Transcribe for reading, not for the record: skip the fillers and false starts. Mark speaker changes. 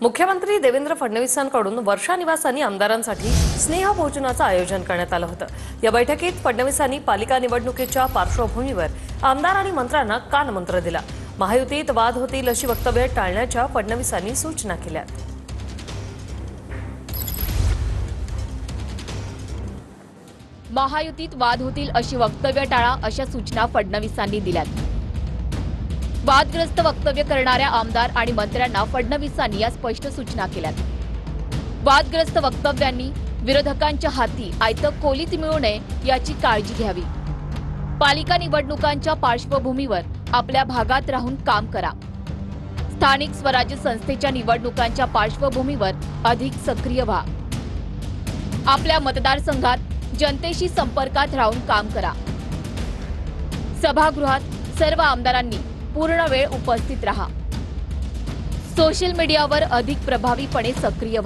Speaker 1: मुख्यमंत्री देवेंद्र फडणवीसांकडून वर्षा निवासांनी आमदारांसाठी स्नेह भोजनाचं आयोजन करण्यात आलं होतं। या बैठकीत फडणवीसांनी पालिका निवडणुकीच्या पार्श्वभूमीवर आमदार आणि मंत्र्यांना कानमंत्र दिला। महायुतीत वाद होतील अशी वक्तव्ये टाळण्याच्या फडणवीसांनी सूचना केल्या।
Speaker 2: महायुतीत वाद होतील अशी वक्तव्य टाळा अशा सूचना फडणवीसांनी दिल्यात। वादग्रस्त वक्तव्य करणाऱ्या आमदार आणि मंत्र्यांना फडणवीसांनी या स्पष्ट सूचना केल्यात। वादग्रस्त वक्तव्यांनी विरोधकांच्या हाती आयतं कोलीत मिळू नये याची काळजी घ्यावी। पालिका निवडणुकांच्या पार्श्वभूमीवर आपल्या भागात राहून काम करा। स्थानिक स्वराज्य संस्थेच्या निवडणुकांच्या पार्श्वभूमीवर अधिक सक्रिय व्हा। आपल्या मतदारसंघात जनतेशी संपर्कात राहून काम करा। सभागृहात सर्व आमदारांनी पूर्ण वेळ उपस्थित रहा। सोशल मीडियावर अधिक प्रभावीपणे सक्रिय व्हा।